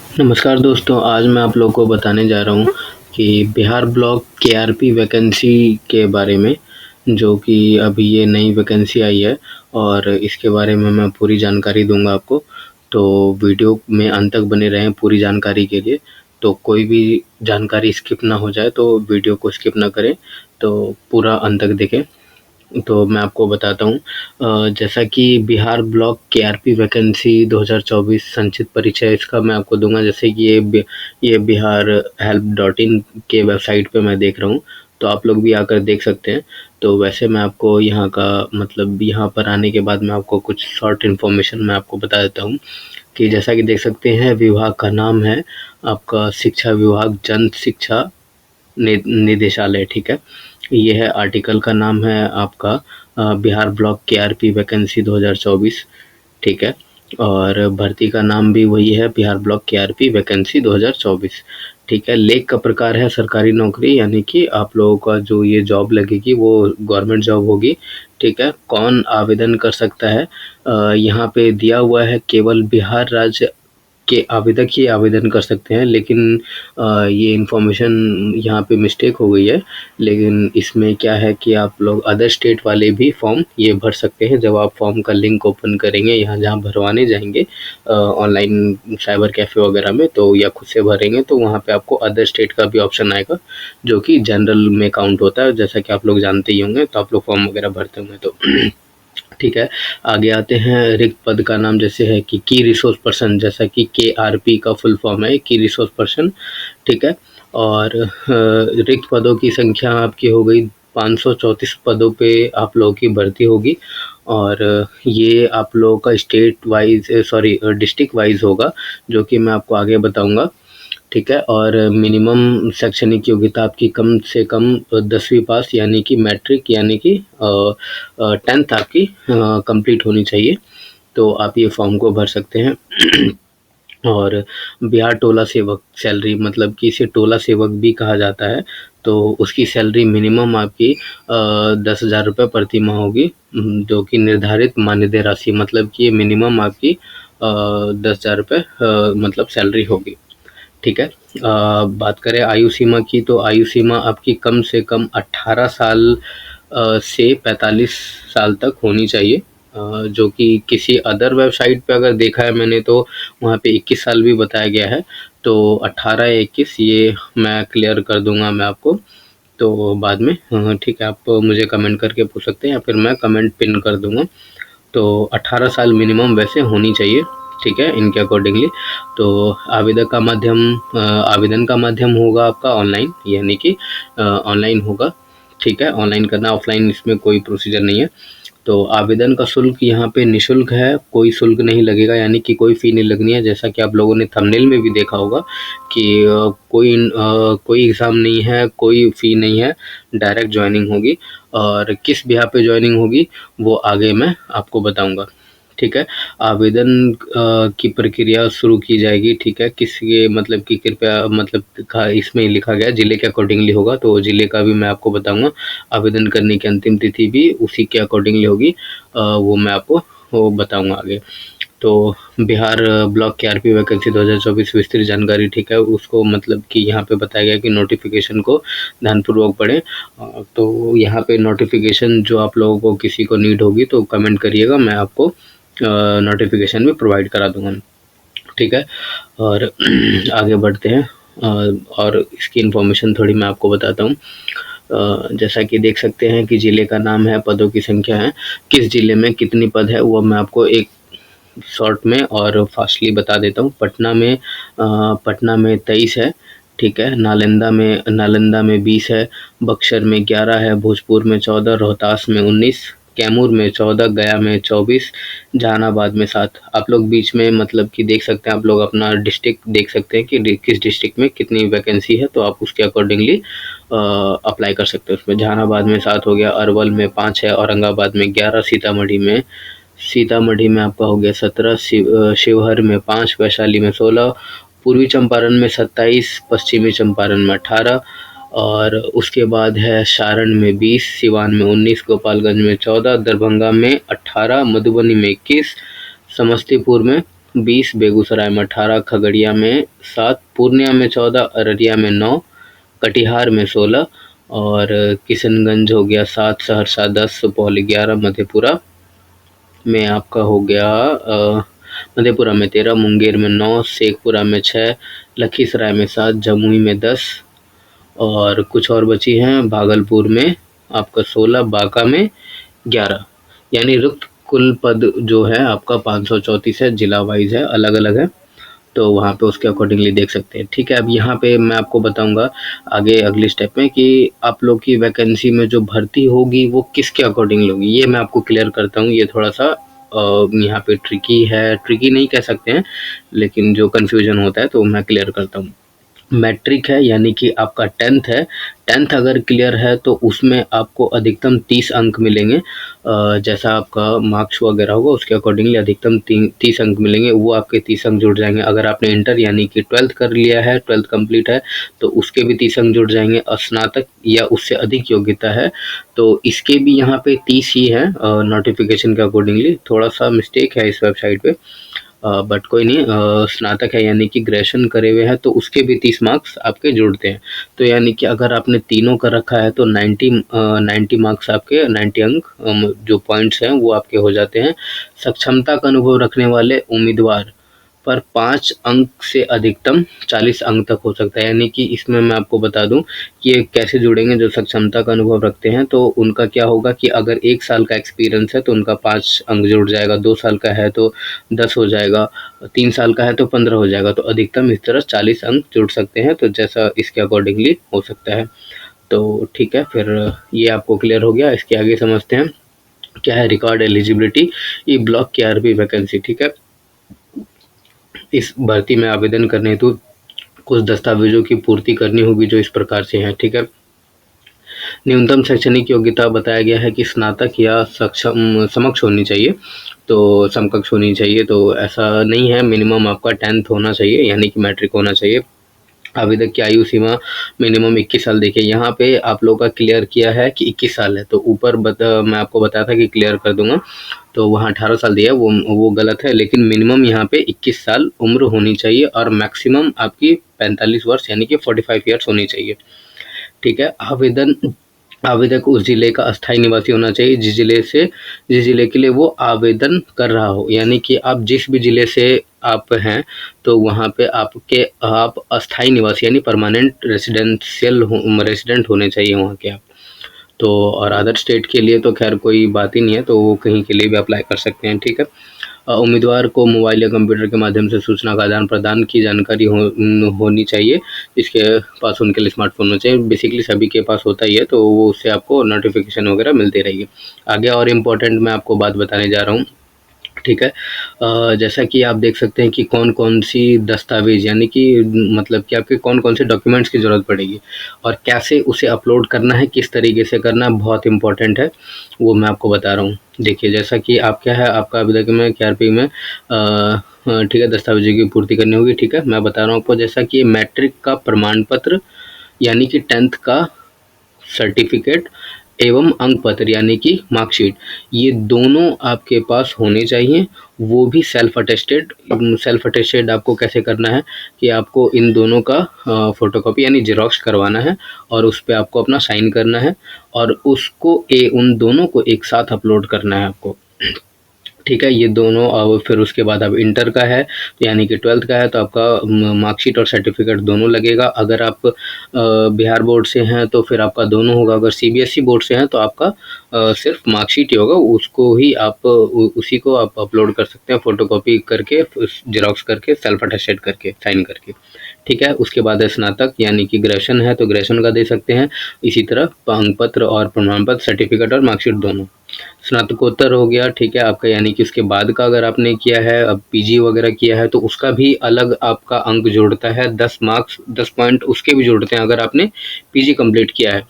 नमस्कार दोस्तों, आज मैं आप लोगों को बताने जा रहा हूँ कि बिहार ब्लॉक केआरपी वैकेंसी के बारे में, जो कि अभी ये नई वैकेंसी आई है और इसके बारे में मैं पूरी जानकारी दूँगा आपको। तो वीडियो में अंत तक बने रहें पूरी जानकारी के लिए। तो कोई भी जानकारी स्किप ना हो जाए, तो वीडियो को स्किप ना करें, तो पूरा अंत तक देखें। तो मैं आपको बताता हूँ, जैसा कि बिहार ब्लॉक केआरपी वैकेंसी 2024 संचित परिचय इसका मैं आपको दूंगा। जैसे कि ये बिहार हेल्प डॉट इन के वेबसाइट पे मैं देख रहा हूँ, तो आप लोग भी आकर देख सकते हैं। तो वैसे मैं आपको यहाँ का मतलब यहाँ पर आने के बाद मैं आपको कुछ शॉर्ट इन्फॉर्मेशन मैं आपको बता देता हूँ कि जैसा कि देख सकते हैं, विभाग का नाम है आपका शिक्षा विभाग जन शिक्षा निदेशालय, ठीक है। ये है आर्टिकल का नाम है आपका बिहार ब्लॉक केआरपी वैकेंसी 2024, ठीक है। और भर्ती का नाम भी वही है, बिहार ब्लॉक केआरपी वैकेंसी 2024, ठीक है। लेख का प्रकार है सरकारी नौकरी, यानी कि आप लोगों का जो ये जॉब लगेगी वो गवर्नमेंट जॉब होगी, ठीक है। कौन आवेदन कर सकता है, यहाँ पे दिया हुआ है केवल बिहार राज्य के आवेदक ही आवेदन कर सकते हैं, लेकिन ये इन्फॉर्मेशन यहाँ पे मिस्टेक हो गई है। लेकिन इसमें क्या है कि आप लोग अदर स्टेट वाले भी फॉर्म ये भर सकते हैं। जब आप फॉर्म का लिंक ओपन करेंगे, यहाँ जहाँ भरवाने जाएंगे ऑनलाइन साइबर कैफ़े वगैरह में, तो या खुद से भरेंगे, तो वहाँ पे आपको अदर स्टेट का भी ऑप्शन आएगा, जो कि जनरल में काउंट होता है, जैसा कि आप लोग जानते ही होंगे। तो आप लोग फॉर्म वगैरह भरते होंगे तो ठीक है। आगे आते हैं, रिक्त पद का नाम जैसे है कि की रिसोर्स पर्सन, जैसा कि केआरपी का फुल फॉर्म है की रिसोर्स पर्सन, ठीक है। और रिक्त पदों की संख्या आपकी हो गई 534 पदों पे आप लोगों की भर्ती होगी। और ये आप लोगों का स्टेट वाइज डिस्ट्रिक्ट वाइज होगा, जो कि मैं आपको आगे बताऊंगा, ठीक है। और मिनिमम शैक्षणिक योग्यता आपकी कम से कम 10वीं पास, यानी कि मैट्रिक, यानी कि 10th आपकी कंप्लीट होनी चाहिए। तो आप ये फॉर्म को भर सकते हैं। और बिहार टोला सेवक सैलरी, मतलब कि इसे टोला सेवक भी कहा जाता है, तो उसकी सैलरी मिनिमम आपकी 10,000 रुपये प्रति माह होगी, जो कि निर्धारित मानदेय राशि, मतलब कि ये मिनिमम आपकी 10,000 रुपये मतलब सैलरी होगी, ठीक है। बात करें आयु सीमा की, तो आयु सीमा आपकी कम से कम 18 साल से 45 साल तक होनी चाहिए, जो कि किसी अदर वेबसाइट पे अगर देखा है मैंने, तो वहाँ पे 21 साल भी बताया गया है। तो 18 या 21 ये मैं क्लियर कर दूंगा मैं आपको, तो बाद में ठीक है, आप मुझे कमेंट करके पूछ सकते हैं या फिर मैं कमेंट पिन कर दूंगा। तो 18 साल मिनिमम वैसे होनी चाहिए, ठीक है, इनके अकॉर्डिंगली। तो आवेदन का माध्यम होगा आपका ऑनलाइन, यानी कि ऑनलाइन होगा, ठीक है। ऑनलाइन करना, ऑफलाइन इसमें कोई प्रोसीजर नहीं है। तो आवेदन का शुल्क यहाँ पे निःशुल्क है, कोई शुल्क नहीं लगेगा, यानी कि कोई फ़ी नहीं लगनी है। जैसा कि आप लोगों ने थंबनेल में भी देखा होगा कि कोई एग्ज़ाम नहीं है, कोई फ़ी नहीं है, डायरेक्ट जॉइनिंग होगी। और किस बिहा पे जॉइनिंग होगी वो आगे मैं आपको बताऊंगा, ठीक है। आवेदन की प्रक्रिया शुरू की जाएगी, ठीक है। किसके मतलब कि कृपया मतलब इसमें लिखा गया जिले के अकॉर्डिंगली होगा, तो जिले का भी मैं आपको बताऊंगा। आवेदन करने की अंतिम तिथि भी उसी के अकॉर्डिंगली होगी, वो मैं आपको वो बताऊंगा आगे। तो बिहार ब्लॉक केआरपी वैकेंसी 2024 विस्तृत जानकारी, ठीक है, उसको मतलब कि यहाँ पे बताया गया कि नोटिफिकेशन को ध्यानपूर्वक पढ़ें। तो यहाँ पे नोटिफिकेशन जो आप लोगों को किसी को नीड होगी तो कमेंट करिएगा, मैं आपको नोटिफिकेशन भी प्रोवाइड करा दूंगा, ठीक है। और आगे बढ़ते हैं, और इसकी इन्फॉर्मेशन थोड़ी मैं आपको बताता हूँ। जैसा कि देख सकते हैं कि जिले का नाम है, पदों की संख्या है, किस जिले में कितनी पद है वो मैं आपको एक शॉर्ट में और फास्टली बता देता हूँ। पटना में 23 है, ठीक है। नालंदा में 20 है, बक्सर में 11 है, भोजपुर में 14, रोहतास में 19, कैमूर में 14, गया में 24, जहानाबाद में 7। आप लोग बीच में मतलब कि देख सकते हैं, आप लोग अपना डिस्ट्रिक्ट देख सकते हैं कि किस डिस्ट्रिक्ट में कितनी वैकेंसी है, तो आप उसके अकॉर्डिंगली अप्लाई कर सकते हैं उसमें। जहानाबाद में 7 हो गया, अरवल में 5 है, औरंगाबाद में 11, सीतामढ़ी में आपका हो गया 17, शिवहर में 5, वैशाली में 16, पूर्वी चंपारण में 27, पश्चिमी चंपारण में 18, और उसके बाद है सारण में 20, सिवान में 19, गोपालगंज में 14, दरभंगा में 18, मधुबनी में 21, समस्तीपुर में 20, बेगूसराय में 18, खगड़िया में 7, पूर्णिया में 14, अररिया में 9, कटिहार में 16 और किशनगंज हो गया 7, सहरसा 10, सुपौल 11, मधेपुरा में आपका हो गया मधेपुरा में 13, मुंगेर में 9, शेखपुरा में 6, लखीसराय में 7, जमुई में 10 और कुछ और बची हैं, भागलपुर में आपका 16, बांका में 11। यानी रिक्त कुल पद जो है आपका 534 है, जिला वाइज है, अलग अलग है, तो वहाँ पे उसके अकॉर्डिंगली देख सकते हैं। ठीक है, अब यहाँ पे मैं आपको बताऊंगा आगे अगले स्टेप में कि आप लोग की वैकेंसी में जो भर्ती होगी वो किसके अकॉर्डिंगली होगी, ये मैं आपको क्लियर करता हूँ। ये थोड़ा सा यहाँ पे ट्रिकी है, ट्रिकी नहीं कह सकते हैं, लेकिन जो कन्फ्यूजन होता है तो मैं क्लियर करता हूँ। मैट्रिक है यानी कि आपका 10th है, 10th अगर क्लियर है तो उसमें आपको अधिकतम 30 अंक मिलेंगे। जैसा आपका मार्क्स वगैरह होगा उसके अकॉर्डिंगली अधिकतम 30 अंक मिलेंगे, वो आपके 30 अंक जुड़ जाएंगे। अगर आपने इंटर यानी कि 12th कर लिया है, 12th कंप्लीट है, तो उसके भी 30 अंक जुड़ जाएंगे। स्नातक या उससे अधिक योग्यता है तो इसके भी यहाँ पे 30 ही है नोटिफिकेशन के अकॉर्डिंगली। थोड़ा सा मिस्टेक है इस वेबसाइट पे, बट कोई नहीं। स्नातक है यानी कि ग्रेजुएशन करे हुए हैं तो उसके भी 30 मार्क्स आपके जुड़ते हैं। तो यानी कि अगर आपने तीनों का रखा है तो 90 मार्क्स आपके, 90 अंक जो पॉइंट्स हैं वो आपके हो जाते हैं। सक्षमता का अनुभव रखने वाले उम्मीदवार पर 5 अंक से अधिकतम 40 अंक तक हो सकता है। यानी कि इसमें मैं आपको बता दूं कि ये कैसे जुड़ेंगे। जो सक्षमता का अनुभव रखते हैं तो उनका क्या होगा कि अगर 1 साल का एक्सपीरियंस है तो उनका 5 अंक जुड़ जाएगा, 2 साल का है तो 10 हो जाएगा, 3 साल का है तो 15 हो जाएगा। तो अधिकतम इस तरह 40 अंक जुड़ सकते हैं, तो जैसा इसके अकॉर्डिंगली हो सकता है। तो ठीक है, फिर ये आपको क्लियर हो गया। इसके आगे समझते हैं क्या है record eligibility. E block KRP vacancy. ठीक है, इस भर्ती में आवेदन करने हेतु कुछ दस्तावेजों की पूर्ति करनी होगी जो इस प्रकार से हैं। ठीक है, न्यूनतम शैक्षणिक योग्यता बताया गया है कि स्नातक या समकक्ष होनी चाहिए, तो समकक्ष होनी चाहिए। तो ऐसा नहीं है, मिनिमम आपका 10th होना चाहिए यानी कि मैट्रिक होना चाहिए। आवेदक की आयु सीमा मिनिमम 21 साल। देखिए यहाँ पे आप लोगों का क्लियर किया है कि 21 साल है, तो ऊपर मैं आपको बताया था कि क्लियर कर दूंगा, तो वहाँ 18 साल दिया है, वो गलत है। लेकिन मिनिमम यहाँ पे 21 साल उम्र होनी चाहिए और मैक्सिमम आपकी 45 वर्ष यानी कि 45 ईयर्स होनी चाहिए। ठीक है, आवेदक उस जिले का अस्थायी निवासी होना चाहिए जिस जिले के लिए वो आवेदन कर रहा हो। यानी कि आप जिस भी जिले से आप हैं तो वहाँ पे आप अस्थायी निवासी यानी परमानेंट रेसिडेंट होने चाहिए वहाँ के आप। तो और अदर स्टेट के लिए तो खैर कोई बात ही नहीं है, तो वो कहीं के लिए भी अप्लाई कर सकते हैं। ठीक है, उम्मीदवार को मोबाइल या कंप्यूटर के माध्यम से सूचना का आदान प्रदान की जानकारी होनी चाहिए। जिसके पास उनके लिए स्मार्टफोन होना चाहिए, बेसिकली सभी के पास होता ही है, तो वो उससे आपको नोटिफिकेशन वगैरह मिलती रहेगी। आगे और इम्पोर्टेंट मैं आपको बात बताने जा रहा हूँ। ठीक है, जैसा कि आप देख सकते हैं कि कौन कौन सी दस्तावेज यानी कि मतलब कि आपके कौन कौन से डॉक्यूमेंट्स की ज़रूरत पड़ेगी और कैसे उसे अपलोड करना है, किस तरीके से करना है, बहुत इंपॉर्टेंट है, वो मैं आपको बता रहा हूँ। देखिए जैसा कि आप क्या है आपका आवेदन में केआरपी में ठीक है दस्तावेजों की पूर्ति करनी होगी। ठीक है, मैं बता रहा हूँ आपको, जैसा कि मैट्रिक का प्रमाण पत्र यानी कि 10th का सर्टिफिकेट एवं अंक पत्र यानी कि मार्कशीट, ये दोनों आपके पास होने चाहिए। वो भी सेल्फ अटेस्टेड आपको कैसे करना है कि आपको इन दोनों का फोटोकॉपी यानी जेरॉक्स करवाना है और उस पर आपको अपना साइन करना है और उसको उन दोनों को एक साथ अपलोड करना है आपको। ठीक है, ये दोनों। अब फिर उसके बाद अब इंटर का है तो यानी कि 12th का है तो आपका मार्कशीट और सर्टिफिकेट दोनों लगेगा। अगर आप बिहार बोर्ड से हैं तो फिर आपका दोनों होगा। अगर सीबीएसई बोर्ड से हैं तो आपका सिर्फ मार्कशीट ही होगा, उसको ही आप उसी को आप अपलोड कर सकते हैं फोटोकॉपी करके, जेरॉक्स करके, सेल्फ अटेस्टेड करके, साइन करके। ठीक है, उसके बाद है स्नातक यानी कि ग्रेजुएशन है तो ग्रेजुएशन का दे सकते हैं। इसी तरह अंक पत्र और प्रमाण पत्र, सर्टिफिकेट और मार्कशीट दोनों। स्नातकोत्तर हो गया, ठीक है आपका, यानी कि उसके बाद का अगर आपने किया है, अब पीजी वगैरह किया है तो उसका भी अलग आपका अंक जोड़ता है, 10 मार्क्स 10 पॉइंट उसके भी जोड़ते हैं अगर आपने पीजी कंप्लीट किया है।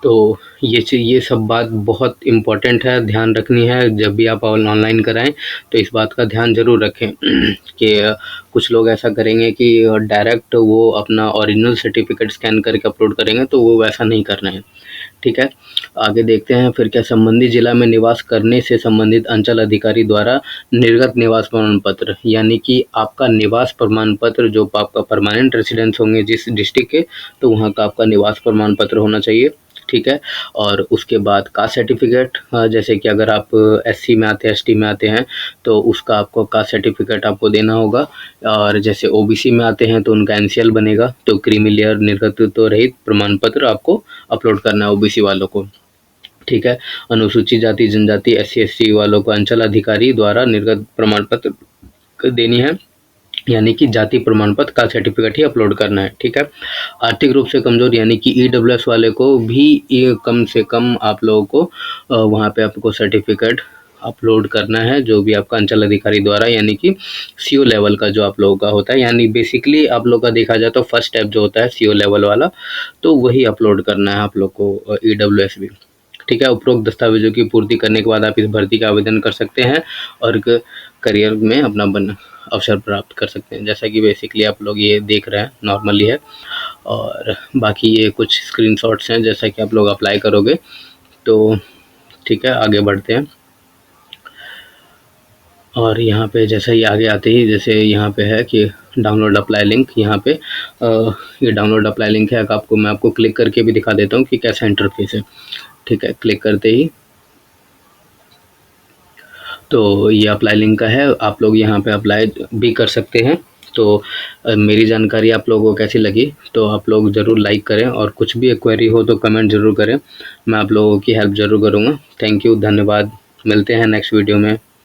तो ये सब बात बहुत इम्पोर्टेंट है, ध्यान रखनी है जब भी आप ऑनलाइन कराएं तो इस बात का ध्यान ज़रूर रखें कि कुछ लोग ऐसा करेंगे कि डायरेक्ट वो अपना ओरिजिनल सर्टिफिकेट स्कैन करके अपलोड करेंगे, तो वो वैसा नहीं करना है। ठीक है। आगे देखते हैं फिर क्या, संबंधित जिला में निवास करने से संबंधित अंचल अधिकारी द्वारा निर्गत निवास प्रमाण पत्र, यानी कि आपका निवास प्रमाण पत्र जो आपका परमानेंट रेसिडेंस होंगे जिस डिस्ट्रिक्ट के, तो वहाँ का आपका निवास प्रमाण पत्र होना चाहिए, ठीक है। और उसके बाद कास्ट सर्टिफिकेट, जैसे कि अगर आप एससी में आते हैं, एसटी में आते हैं, तो उसका आपको कास्ट सर्टिफिकेट आपको देना होगा। और जैसे ओबीसी में आते हैं तो उनका एनसीएल बनेगा, तो क्रीमी लेयर निर्गतित्व रहित प्रमाण पत्र आपको अपलोड करना है ओबीसी वालों को, ठीक है। अनुसूचित जाति जनजाति एससी एसटी वालों को अंचल अधिकारी द्वारा निर्गत प्रमाण पत्र देनी है, यानी कि जाति प्रमाण पत्र का सर्टिफिकेट ही अपलोड करना है, ठीक है। आर्थिक रूप से कमजोर यानी कि ईडब्ल्यूएस वाले को भी ये कम से कम आप लोगों को वहाँ पे आपको सर्टिफिकेट अपलोड करना है, जो भी आपका अंचल अधिकारी द्वारा, यानी कि सीओ लेवल का जो आप लोगों का होता है, यानी बेसिकली आप लोग का देखा जाए तो फर्स्ट स्टेप जो होता है सीओ लेवल वाला, तो वही अपलोड करना है आप लोग को ईडब्ल्यूएस भी, ठीक है। उपरोक्त दस्तावेजों की पूर्ति करने के बाद आप इस भर्ती का आवेदन कर सकते हैं और करियर में अपना अवसर प्राप्त कर सकते हैं। जैसा कि बेसिकली आप लोग ये देख रहे हैं नॉर्मली है, और बाकी ये कुछ स्क्रीनशॉट्स हैं जैसा कि आप लोग अप्लाई करोगे, तो ठीक है। आगे बढ़ते हैं, और यहाँ पे जैसा ही आगे आते ही जैसे यहाँ पे है कि डाउनलोड अप्लाई लिंक, यहाँ पे ये डाउनलोड अप्लाई लिंक है, आपको मैं आपको क्लिक करके भी दिखा देता हूँ कि कैसा इंटरफेस है, ठीक है। क्लिक करते ही तो ये अप्लाई लिंक का है, आप लोग यहाँ पे अप्लाई भी कर सकते हैं। तो मेरी जानकारी आप लोगों को कैसी लगी तो आप लोग ज़रूर लाइक करें, और कुछ भी क्वेरी हो तो कमेंट ज़रूर करें, मैं आप लोगों की हेल्प ज़रूर करूँगा। थैंक यू, धन्यवाद, मिलते हैं नेक्स्ट वीडियो में।